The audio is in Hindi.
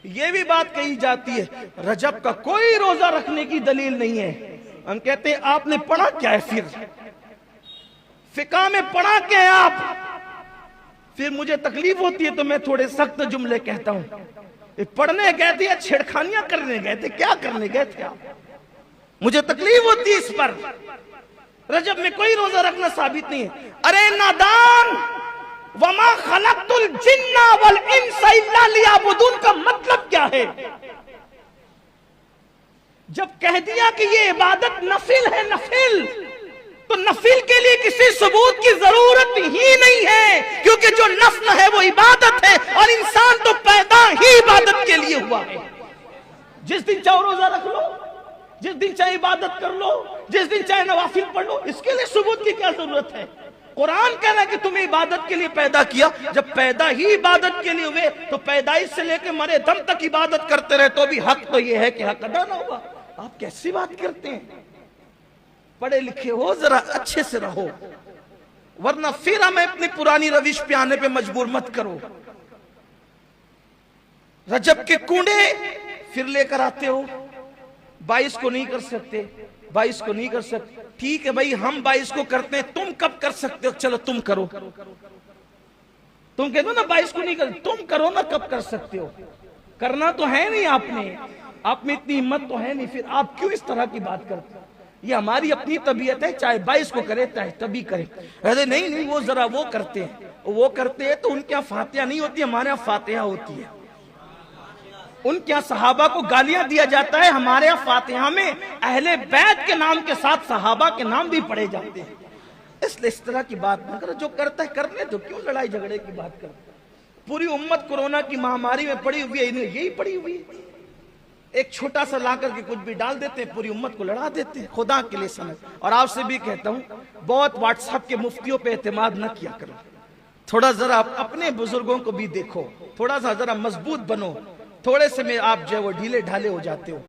ये भी बात कही जाती है रजब का कोई रोजा रखने की दलील नहीं है। हम कहते हैं आपने पढ़ा क्या है, फिर फिका में पढ़ा क्या है आप? फिर मुझे तकलीफ होती है तो मैं थोड़े सख्त जुमले कहता हूं। पढ़ने गए थे या छेड़खानियां करने गए थे, क्या करने गए थे आप? मुझे तकलीफ होती है इस पर। रजब में कोई रोजा रखना साबित नहीं है। अरे नादान, वमा खलक़तुल जिन्ना वल इंसा इल्ला लियअबुदून का मतलब क्या है? जब कह दिया कि ये इबादत नफिल है, नफिल, तो नफिल के लिए किसी सबूत की जरूरत ही नहीं है, क्योंकि जो नफल है वो इबादत है और इंसान तो पैदा ही इबादत के लिए हुआ है। जिस दिन चाहे रोजा रख लो, जिस दिन चाहे इबादत कर लो, जिस दिन चाहे नवाफिल पढ़ लो, इसके लिए सबूत की क्या जरूरत है? कुरान कह रहा है कि तुम्हें इबादत के लिए पैदा किया। जब पैदा ही इबादत के लिए हुए तो पैदाइश से लेकर मरे दम तक इबादत करते रहे तो भी हक तो यह है कि हक अदा ना हुआ। आप कैसी बात करते हैं? पढ़े लिखे हो, जरा अच्छे से रहो, वरना फिर हमें अपनी पुरानी रविश पे आने पे मजबूर मत करो। रजब के कूड़े फिर लेकर आते हो। 22 को नहीं कर सकते, 22 को नहीं कर सकते, ठीक है भाई, हम 22 को करते हैं, तुम कब कर सकते हो? चलो तुम करो। तुम कहते हो ना 22 को नहीं कर, तुम करो ना, कब कर सकते हो? करना तो है नहीं आपने, आप में इतनी हिम्मत तो है नहीं, फिर आप क्यों इस तरह की बात करते हो? ये हमारी अपनी तबीयत है, चाहे 22 को करे चाहे तभी करे। अरे नहीं नहीं, वो जरा वो करते हैं, वो करते हैं तो उनके यहाँ फातिहा नहीं होती, हमारे यहाँ फातिहा होती है। उनके यहाँ सहाबा को गालियां दिया जाता है, हमारे यहाँ फातिहा में अहले बैत के नाम के साथ सहाबा के नाम भी पढ़े जाते हैं। इसलिए इस तरह की बात ना करो, जो करता है करने दो, क्यों लड़ाई झगड़े की बात करते? पूरी उम्मत कोरोना की महामारी में पड़ी हुई है, इन्हें यही पड़ी हुई है। एक छोटा सा ला करके कुछ भी डाल देते हैं, पूरी उम्मत को लड़ा देते हैं। खुदा के लिए समझ। और आपसे भी कहता हूं, बहुत व्हाट्सएप के मुफ्तियों पे एतमाद न किया करो। थोड़ा जरा अपने बुजुर्गों को भी देखो, थोड़ा सा जरा मजबूत बनो। थोड़े से में आप जो है वो ढीले ढाले हो जाते हो।